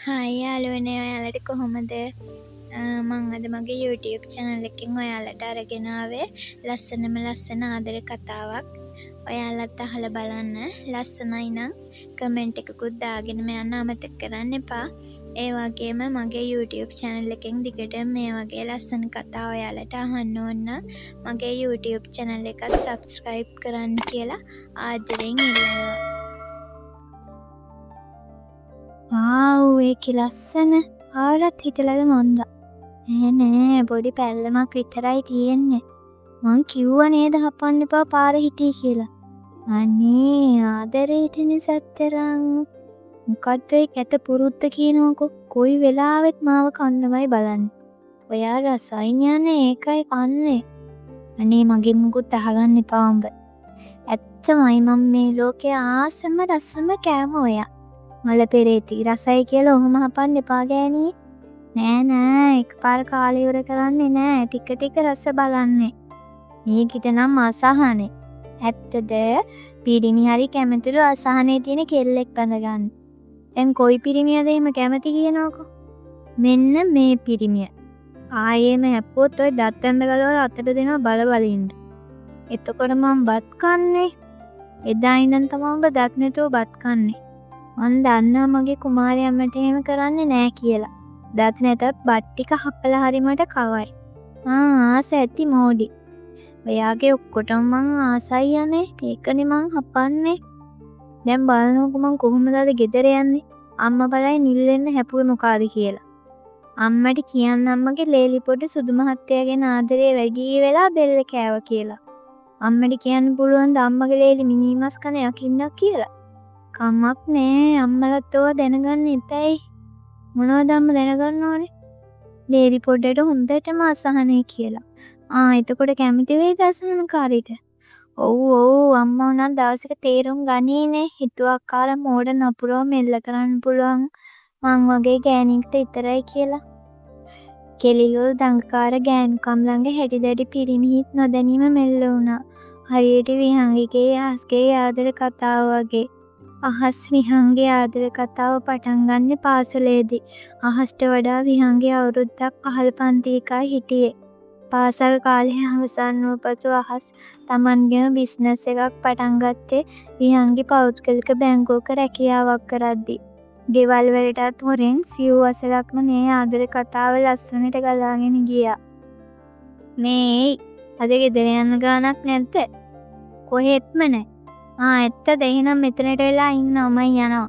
Hi යාළුවනේ ඔයාලට කොහොමද? මං අද මගේ YouTube channel එකෙන් ඔයාලට අරගෙන ආවේ ලස්සනම ලස්සන ආදර කතාවක්. ඔයාලත් අහලා බලන්න. ලස්සනයි නම් කමෙන්ට් එකකුත් දාගෙන යන්න අමතක කරන්න එපා. ඒ වගේම මගේ YouTube channel එකෙන් දිගටම මේ වගේ ලස්සන කතා ඔයාලට අහන්න ඕන නම් මගේ YouTube channel එකත් subscribe කරන්න කියලා ආදරෙන් ඉල්ලනවා. ඒකි ලස්සන ආරත් හිටලද මොන්ද නෑ පොඩි පැල්ලමක් විතරයි තියෙන්නේ. මං කිව්ව නේද හපන්න එපා පාර හිටී කියලා. අනේ ආදරේටනේ සත්තරන්. මොකද්ද ඒ කැත පුරුද්ද කියනකො කොයි වෙලාවෙත් මාව කන්නමයි බලන්නේ. ඔයා රසයි යන්නේ ඒකයි කන්නේ. අනේ මගෙන් මුකුත් අහගන්න එපා උඹ. ඇත්තමයි මම මේ ලෝකේ ආසම රසම කෑම ඔයා. මල පෙරේති රසයි කියලා ඔහොම හපන්න එපා ගෑණී. නෑ එකපාර කාලේ ඉවර කරන්නේ නෑ. ටික ටික රස බලන්නේ. මේකිට නම් අසහනේ. ඇත්තද පිරිමි හරි කැමතිලු අසහනේ තියෙන කෙල්ලෙක් බඳගන්න. දැන් කොයි පිරිමියද එහෙම කැමති කියනකො? මෙන්න මේ පිරිමිය. ආයෙම හැප්පුවොත් ඔය දත් ඇඳ ගලවලා අතට දෙනවා බල බල ඉන්න. එතකොට මම බත් කන්නේ. එදා ඉඳන් තමයි ඔබ දත් නැතුව බත් කන්නේ. මන් දන්නා මගේ කුමාරයම්මට එහෙම කරන්නේ නෑ කියලා. දත් නැතත් බත් ටික හපලා හරි මට කවයි. ආස ඇති මෝඩි. ඔයාගේ ඔක්කොටම මං ආසයි යන්නේ. ඒකනේ මං හපන්නේ. දැන් බලනකො මං කොහොමද අද ගෙදර යන්නේ? අම්මා බලයි නිල්ලෙන්න හැපුවේ මොකාද කියලා. අම්මට කියන්න අම්මගේ ලේලි පොඩ සුදු මහත්තයාගෙන ආදරේ වැඩි වෙලා බෙල්ල කෑවා කියලා. අම්මට කියන්න පුළුවන් ද අම්මගේ ලේලි මිනිමස් කන යකින්නක් කියලා. කමක් නෑ අම්මලත් ඔවා දැනගන්න එපැයි. මොනවද අම්ම දැනගන්න ඕනේ? ලේලි පොඩට හොඳටම අසහනයි කියලා. එතකොට කැමති වෙයිද අසහනකාරීට? ඔව් අම්මා උනන් දවසක තේරුම් ගනීනේ. හිතුවක්කාර මෝඩ නපුරව මෙල්ල කරන්න පුළුවන් මං වගේ ගෑණියෙක්ට විතරයි කියලා. කෙලියෝ දඟකාර ගෑනුකම් ළඟ හැටි දැඩි පිරිමිහිත් නොදැනීම මෙල්ල වුණා. හරියට විහංගිගේ අහස්ගේ ආදර කතාව වගේ. අහස් විහංගේ ආදර කතාව පටන් ගන්න පාසලේදී. අහස්ට වඩා විහංගේ අවුරුද්දක් පහළ පන්ති එකයි හිටියේ. පාසල් කාලේ අවසන් වූ පසු අහස් තමන්ගේම බිස්නස් එකක් පටන් ගත්තේ විහංගේ පෞද්ගලික බැංකුවක රැකියාවක් කරද්දී. ගෙවල් වලටත් හොරෙන් සිව් වසරක්ම මේ ආදර කතාව ලස්සනට ගලාගෙන ගියා. මේ අද ගෙදර යන ගානක් නැද්ද? කොහෙත්ම නැහැ. ඇත්තද? එහෙනම් මෙතනට වෙලා ඉන්නවා මම යනවා.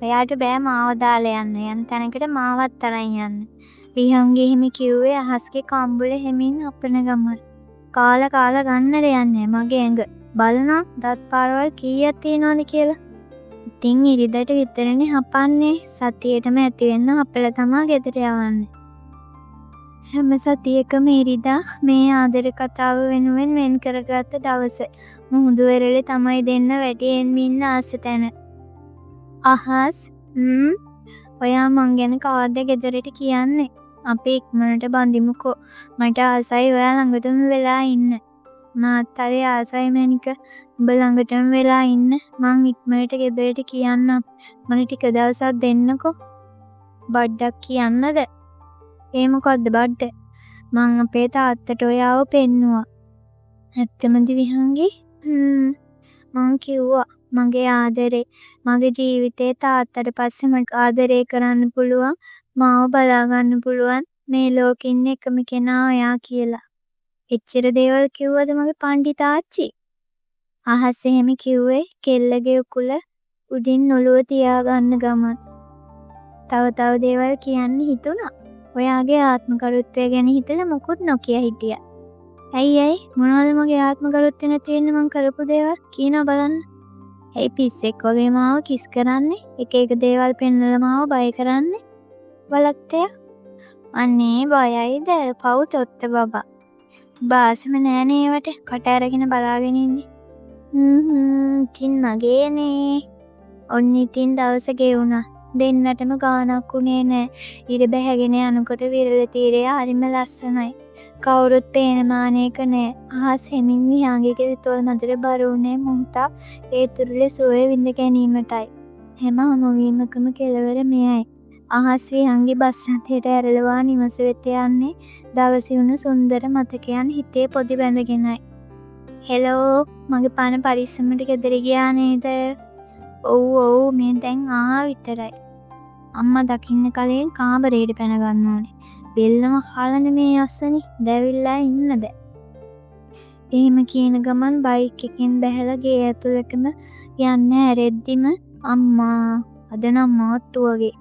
ඔයාට බෑ මාව දාලා යන්න. යන තැනකට මාවත් තරන් යන්න. විහංගේ හිමි කිව්වේ අහස්ගේ කම්බුල හැමින් අපන ගමන. කාලා ගන්නද යන්නේ මගේ ඇඟ. බලනවා දත් පාරවල් කීයක් තියෙනවද කියලා. ඉතින් ඉරිදට විතරනේ හපන්නේ. සතියේටම ඇති වෙන්න අපල තමා ගෙදර යවන්නේ. හැම සතියකම ඉරිදා මේ ආදර කතාව වෙනුවෙන් වෙන් කරගත්ත දවස. මුහුදු වෙරළේ තමයි දෙන්න වැඩියෙන් ඉන්න ආස තැන. අහස් ඔයා මං ගැන කවද්ද ගෙදරට කියන්නේ? අපි ඉක්මනට බඳිමුකෝ. මට ආසයි ඔයා ළඟටම වෙලා ඉන්න. මාත් හරි ආසයි මැනික. උඹ ළඟටම වෙලා ඉන්න. මං ඉක්මනට ගෙදරට කියන්නම්. මට ටික දවසක් දෙන්නකෝ. බඩක් කියන්නද? ඒ මොකද්ද බඩ? මං අපේ තාත්තට ඔයාව පෙන්නුවා. ඇත්තමද විහංගි? මං කිව්වා මගේ ආදරේ මගේ ජීවිතේ තාත්තට පස්සේ මට ආදරේ කරන්න පුළුවන් මාව බලා ගන්න පුළුවන් මේ ලෝකෙ ඉන්න එකම කෙනා ඔයා කියලා. එච්චර දේවල් කිව්වද මගේ පණ්ඩි තාච්චි? අහස් එහෙම කිව්වේ කෙල්ලගේ උකුල උඩින් ඔළුව තියාගන්න ගමන්. තව දේවල් කියන්න හිතුණා. ඔයාගේ ආත්මකරුත්වය ගැන හිතලා මොකුත් නොකිය හිටියා. ඇයි මොනවද මගේ ආත්මකරුත්වය නැති වෙන්න මං කරපු දේවල් කියනවා බලන්න. ඇයි පිස්සෙක් වගේ මාව කිස් කරන්නේ? එක දේවල් පෙන්නලා මාව බය කරන්නේ? බලත්තය. අනේ බයයිද? පව් තොත්ත බබා. බාසම නෑනේ ඒවට කට අරගෙන බලාගෙන ඉන්නේ. ඉතින් මගේනේ. ඔන්න ඉතින් දවස ගෙවුණා. දෙන්නටම ගානක් උනේ නෑ. ඉර බැහැගෙන යනකොට විරල තීරය හරිම ලස්සනයි. කවුරුත් පේන මානයක නෑ. අහස් හෙමින් විහාංගිගේ තොල් මැදට බර වුණේ මුහුතා ඒ තුරුලේ සුවය විඳ ගැනීමටයි. හැම හමුවීමකම කෙලවර මෙයයි. අහස් විහංගි බස් රථයට ඇරලවා නිවස වෙත යන්නේ දවසේ වුණු සුන්දර මතකයන් හිතේ පොදි බැඳගෙනයි. හෙලෝ මගේ පණ පරිස්සමට ගෙදර ගියා නේද? ඔව් මේ දැන් විතරයි. අම්මා දකින්න කලින් කාමරේට පැන ගන්න ඕනේ. බෙල්ලම කාලනේ මේ අස්සනි දැවිලා ඉන්න බෑ. එහෙම කියන ගමන් බයික් එකෙන් බැහැලා ගේ ඇතුළටම යන්න ඇරෙද්දිම අම්මා අද නම් මාට්ටු වගේ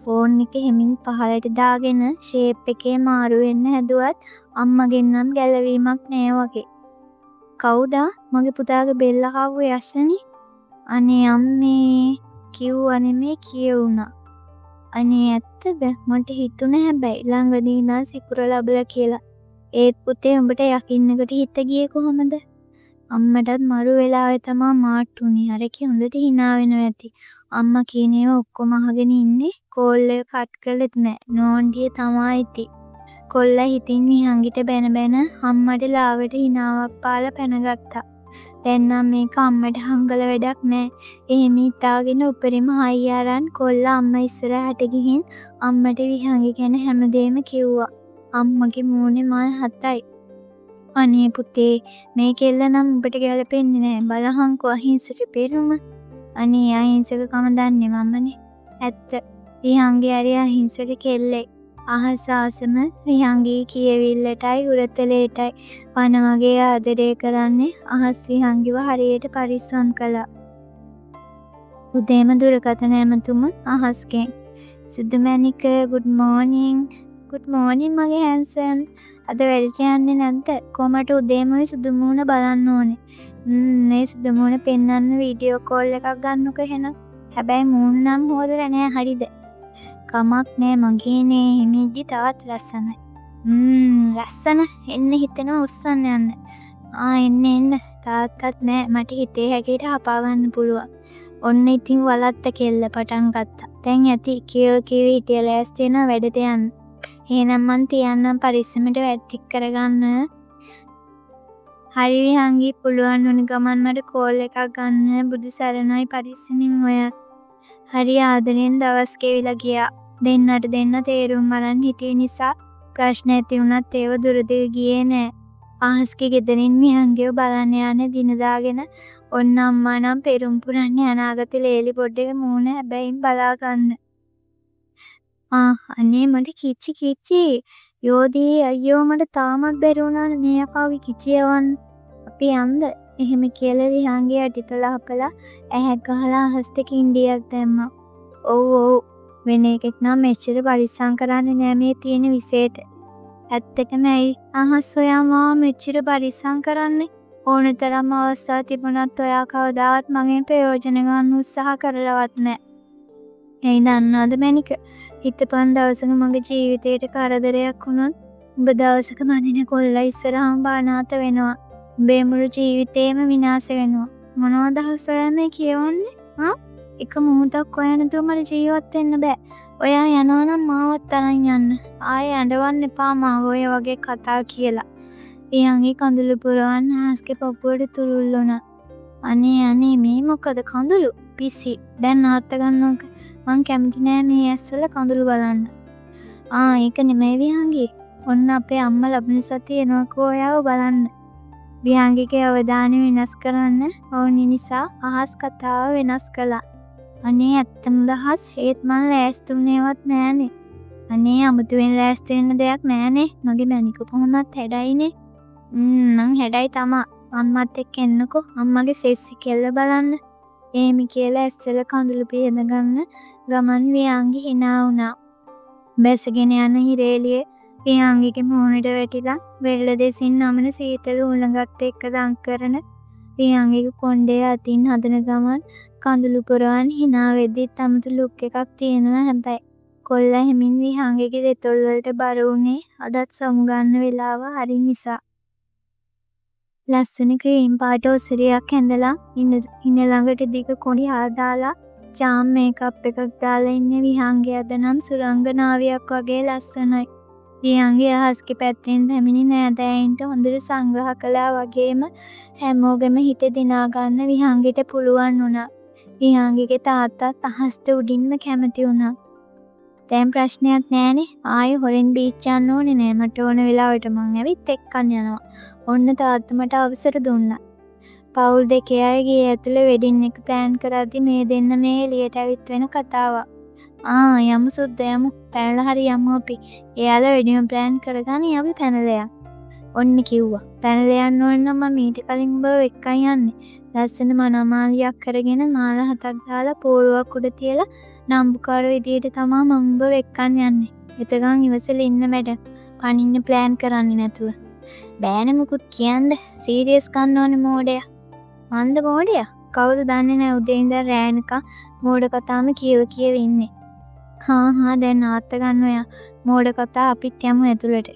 ෆෝන් එක හිමින් පහළට දාගෙන ෂේප් එකේ මාරු වෙන්න හැදුවත් අම්මගෙන් නම් ගැලවීමක් නෑ වගේ. කවුද මගේ පුතාගේ බෙල්ල කවුවේ අස්සනි? අනේ අම්මේ කිව්වා නෙමේ කියුණා. අනේ ඇත්තද? මට හිතුනේ හැබැයි ළඟදී ඉඳන් සිකුර ලැබලා කියලා. ඒත් පුතේ උඹට යකින්නකට හිත ගියේ කොහමද? අම්මටත් මරු වෙලාවේ තමා මාට්ටුනේ. අර කි හොඳට hina වෙනවා ඇති. අම්මා කියන ඒවා ඔක්කොම අහගෙන ඉන්නේ. කෝල් එක කට් කළෙත් නෑ. නෝන්ඩියේ තමයි ඉති. කොල්ලා හිතින් විහංගිට බැන බැන අම්මට ලාවට hinaවක් පාලා පැනගත්තා. දැන් නම් මේක අම්මට හංගල වැඩක් නෑ. එහෙම හිතාගෙන උපරිම හයිය අරන් කොල්ලා අම්මා ඉස්සරහට ගිහින් අම්මට විහංගි ගැන හැමදේම කිව්වා. අම්මගේ මූණේ මල් 7යි. අනේ පුතේ මේ කෙල්ල නම් උඹට ගැලපෙන්නේ නෑ. බලහංකෝ අහිංසක පෙරුම. අනේ අහිංසකකම දන්නේ මමනේ. ඇත්ත. විහංගි හරි අහිංසක කෙල්ලෙක්. අහස ආසම විහංගි කියවිල්ලටයි උරතලේටයි වන වගේ ආදරය කරන්නේ අහස් විහංගිව හරියට පරිස්සම් කළා. උදේම දුරකථන ඇමතුම අහස්ගෙන්. සුදුමැණික good morning. good morning මගේ හැන්සන්. අද වැඩට යන්නේ නැද්ද? කොහමද උදේම සුදු මූණ බලන්න ඕනේ. මේ සුදු මූණ පෙන්වන්න වීඩියෝ කෝල් එකක් ගන්නකො එහෙනම්. හැබැයි මූණ නම් හොදලා නෑ හරිද? කමක් නෑ මගේනේ හිමිද්දි තාත් ලස්සනයි. ලස්සන එන්න හිතෙනවා උස්සන්න යන්න. එන්න තාත්තත් නෑ මට හිතේ හැකේට හපා ගන්න පුළුවන්. ඔන්න ඉතින් වලත්ත කෙල්ල පටන් ගත්තා. දැන් ඇති කිවි හිටිය ලෑස්ති වෙනවා වැඩට යන්න. එහෙනම් මං තියන්නම් පරිස්සමට වැඩ ටික කරගන්න. හරි විහංගි පුළුවන් වුණ ගමන් මට කෝල් එකක් ගන්න. බුදු සරණයි පරිස්සමින් ඔය. හරි ආදරෙන් දවස් ගෙවිලා ගියා. දෙන්නට දෙන්න තේරුම් අරන් හිටිය නිසා ප්‍රශ්න ඇති වුණත් ඒව දුරදිග ගියේ නෑ. අහස්ගේ ගෙදරින් විහංගිව බලන්න යන්නේ දින දාගෙන ඔන්න අම්මා නම් පෙරුම් පුරන්නේ අනාගත ලේලි පොඩ්ඩක මූණ හැබැයින් බලා ගන්න. අනේ මට කිචි යෝදී අයියෝ මට තාමත් බැරි වුණා නේ අපාවි කිචියවන්. අපි යන්ද එහෙම කියලා විහංගිය අටිතල හපලා ඇහැක් ගහලා අහස්ට කින්ඩියක් දැම්මා. ඔව් වෙන එකෙක් නම් මෙච්චර පරිස්සම් කරන්නේ නෑ මේ තියෙන විශේෂයට. ඇත්තටම ඇයි අහස් ඔයා මාව මෙච්චර පරිස්සම් කරන්නේ? ඕනතරම් අවස්ථා තිබුණත් ඔයා කවදාවත් මගෙන් ප්‍රයෝජන ගන්න උත්සාහ කරලවත් නෑ. එයි දන්නවද මැනික? හිතපන් දවසක මගේ ජීවිතේට කරදරයක් වුණොත් උඹ දවසක මදින කොල්ලා ඉස්සරහම බානාත වෙනවා. උඹේ මුළු ජීවිතේම විනාශ වෙනවා. මොනවද අහස් ඔයා මේ කියවන්නේ? එක මොහොතක් ඔයා නැතුව මට ජීවත් වෙන්න බෑ. ඔයා යනවා නම් මාවත් තරන් යන්න. ආයේ අඬවන්න එපා මාව ඔය වගේ කතා කියලා. විහංගි කඳුළු පුරවන්න අහස්ගේ පපුවට තුරුල් වුණා. අනේ මේ මොකද කඳුළු? පිසි. දැන් නාත්ත ගන්නවක. මං කැමති නෑ මේ ඇස්වල කඳුළු බලන්න. ඒක නෙමෙයි විහංගි. ඔන්න අපේ අම්මා ලබන සතියේ එනවාකෝ ඔයාව බලන්න. විහංගිගේ අවධානය වෙනස් කරන්න ඕනි නිසා අහස් කතාව වෙනස් කළා. අනේ ඇත්තම දහස් ඒත් මං ලෑස්තුනේවත් නෑනේ. අනේ අමුතුවෙන් ලෑස්ති වෙන්න දෙයක් නෑනේ. මගේ මැනික කොහොමත් හැඩයිනේ. මං හැඩයි තමා. අම්මත් එක්ක එන්නකෝ. අම්මගේ සෙස්සි කෙල්ල බලන්න. එහෙම කියලා ඇස්සල කඳුළු පියන ගන්න ගමන් විහංගි hina වුණා. බැසගෙන යන හිරේලියේ විහංගිගේ මූණට වැටිලා වෙල්ල දෙසින් නමන සීතල උලඟත් එක්ක දන් කරන විහංගිගේ කොණ්ඩේ අතින් හදන ගමන් කඳුළු පුරවන් hina වෙද්දිත් අමුතු ලුක් එකක් තියෙනවා හැබැයි කොල්ලා හැමින් විහංගිගේ දෙතොල් වලට බර වුණේ අදත් සමු ගන්න වෙලාව හරි නිසා. ලස්සන ක්‍රීම් පාට ඔසරියක් ඇඳලා ඉන්න ළඟට දිග කොඩි හදාලා චාම් මේකප් එකක් දාලා ඉන්නේ විහංගි අද නම් සුරංගනාවියක් වගේ ලස්සනයි. විහංගි අහස්ගේ පැත්තෙන් පැමිණි නෑදෑයින්ට හොඳට සංග්‍රහ කළා වගේම හැමෝගෙම හිත දිනා ගන්න විහංගිට පුළුවන් වුණා. විහංගිගේ තාත්තත් අහස්ට උඩින්ම කැමති වුණා. දැන් ප්‍රශ්නයක් නෑනේ. ආයෙ හොරෙන් බීච් යන්න ඕනේ නෑ. මට ඕන වෙලාවට මං ඇවිත් එක්කන් යනවා. ඔන්න තාත්තා මට අවසර දුන්නා. පවුල් දෙකේ අය ගේ ඇතුලේ වෙඩින් එක ප්ලෑන් කරද්දි මේ දෙන්න මේ එළියට ඇවිත් වෙන කතාවක්. යමු සුද්ද යමු. පැනලා හරි යමු අපි. එයාලා වෙඩින් ප්ලෑන් කරගනි අපි පැනලා යමු. ඔන්න කිව්වා. පැනලා යන්න ඕන නම් මම ඊට කලින් උඹව එක්කන් යන්නේ. ලස්සන මනමාලියක් කරගෙන මාල 7ක් දාලා පෝරුවක් උඩ තියලා නම්බුකාර විදියට තමා මම උඹව එක්කන් යන්නේ. එතකන් ඉවසලා ඉන්න මැඩම්. පනින්න ප්ලෑන් කරන්නේ නැතුව. බෑනේ මුකුත් කියන්න. සීරියස් ගන්න ඕනේ මෝඩයා. මන්ද මෝඩයා? කවුද දන්නේ නැහැ උදේ ඉඳන් රෑනකම් මෝඩ කතාම කියව ඉන්නේ. දැන් ආත්ත ගන්න ඔයා. මෝඩ කතා අපිත් යමු ඇතුළට.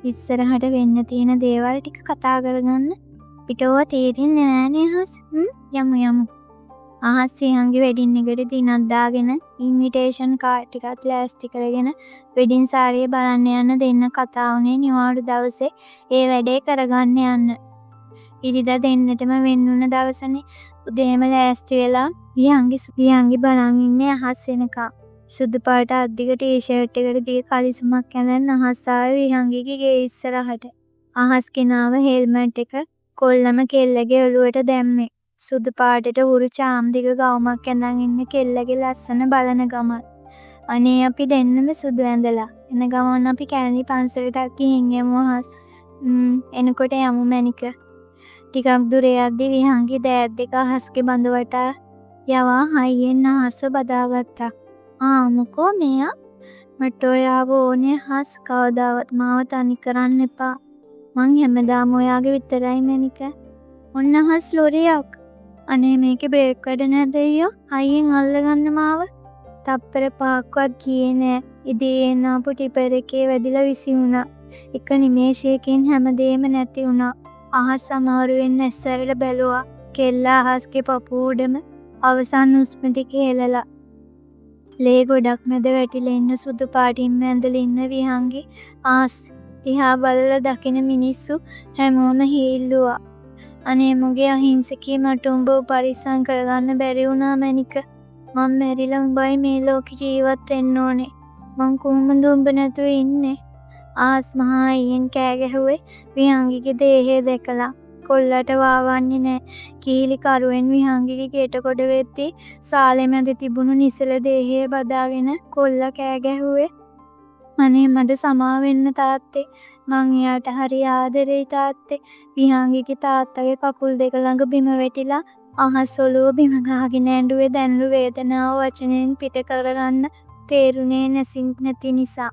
ඉස්සරහට වෙන්න තියෙන දේවල් ටික කතා කරගන්න. පිටව තේරෙන්නේ නෑනේ අහස්. යමු. අහස් සියංගේ වෙඩින් එකට දිනක් දාගෙන ඉන්විටේෂන් කාඩ් ටිකත් ලෑස්ති කරගෙන වෙඩින් සාරිය බලන්න යන්න දෙන්න කතා වුණේ නිවාඩු දවසේ ඒ වැඩේ කරගන්න යන්න. ඉරිදා දෙන්නටම වෙන්නුන දවසනේ උදේම ලෑස්ති වෙලා වියංගි බලන් ඉන්නේ අහස් වෙනකම්. සුදු පාට අද්දික ටී-ෂර්ට් එකට දිග කලිසමක් ඇඳන් අහස් ආවේ වියංගිගේ ගේ ඉස්සරහට. අහස් කෙනාව හෙල්මට් එක කොල්ලම කෙල්ලගේ ඔළුවට දැම්මේ. සුදු පාටට උරු චාම් දිග ගවුමක් ඇඳන් ඉන්න කෙල්ලගේ ලස්සන බලන ගමන්. අනේ අපි දෙන්නම සුදු ඇඳලා. එන ගමන් අපි කැලණි පන්සලට ගිහින් යමු අහස්. එනකොට යමු මැනික. ටිකක් දුර යද්දි විහංගි දෑත් දෙක අහස්ගේ බඳ වටා යවා හයියෙන් අහස බදාගත්තා. මොකෝ මෙයා? මට ඔයාව ඕනේ අහස්. කවදාවත් මාව තනි කරන්න එපා. මං හැමදාම ඔයාගේ විතරයි මැනික. ඔන්න අහස් ලොරියක්. අනේ මේකේ බ්‍රේක් වැඩ නැද්ද අයියෝ? හයියෙන් අල්ලගන්න මාව. තප්පර 5ක්වත් ගියේ නෑ. ඉදී එන අපු ටිපර් එකේ වැදිලා විසි වුණා. එක නිමේෂයකින් හැමදේම නැති වුණා. අහස් අමාරුවෙන් ඇස්සරල බැලුවා. කෙල්ල අහස්ගේ පපුව උඩම අවසන් හුස්ම ටික හෙලලා. ලේ ගොඩක් මැද වැටිලා ඉන්න සුදු පාටින්ම ඇඳලා ඉන්න විහංගි ආස් දිහා බලලා දකින මිනිස්සු හැමෝම හීල්ලුවා. අනේ මුගේ අහිංසකී මට උඹව පරිස්සම් කරගන්න බැරි වුණා මැනික. මං මැරිලා උඹයි මේ ලෝකෙ ජීවත් වෙන්න ඕනේ. මං කොහොමද උඹ නැතුව ඉන්නේ? ආස් මහා අයියෙන් කෑ ගැහුවේ විහංගිගේ දේහය දැකලා. කොල්ලට වාවන්නේ නෑ. කීලි කරුවෙන් විහංගිගේ ගෙට කොට වෙද්දි සාලේ මැද තිබුණු නිසල දේහය බදාගෙන කොල්ලා කෑ ගැහුවේ. අනේ මට සමා වෙන්න තාත්තේ. මං එයාට හරි ආදරෙයි තාත්තේ. විහංගිගේ තාත්තගේ කකුල් දෙක ළඟ බිම වැටිලා අහස් ඔළුව බිම ගහගෙන ඇඬුවේ දැනුණු වේදනාව වචනෙන් පිට කරගන්න තේරුනේ නැති නිසා.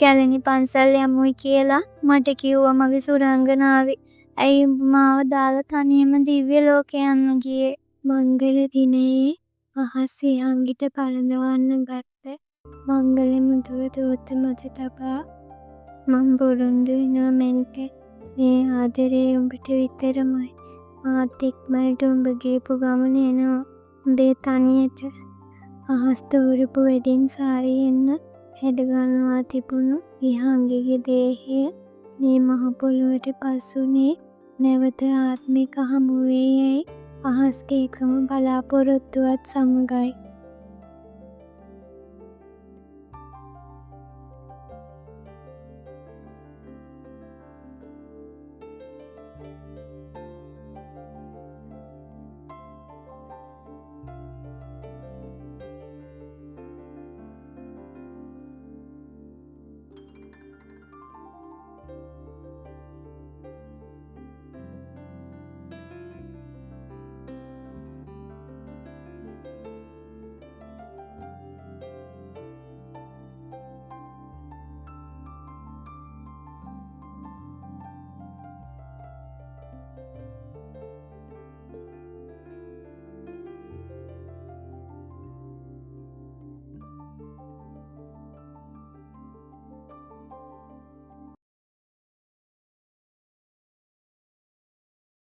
කැලණි පන්සල් යමුයි කියලා මට කිව්වා මගේ සුරංගනාවේ. ඇයි උඹ මාව දාලා තනියම දිව්‍ය ලෝකේ යන්න ගියේ? මංගල දිනේ අහස් විහංගිට පරදවන්න ගත්ත මංගල මුදුව දෝත මත තබා මං බොරුන්දු වෙනවා මැනික. මේ ආදරේ උඹට විතරමයි. මාත් ඉක්මනට උඹ ගියපු ගමන එනවා. උඹේ තනියට අහස් තෝරපු වෙඩින් සාරියෙන්න හැඩ ගන්නවා තිබුණු විහංගිගේ දේහය මේ මහ පොළොවට පසුනේ නැවත ආත්මික හමුවේ යයි අහස්ගේ එකම බලාපොරොත්තුවත් සමගයි.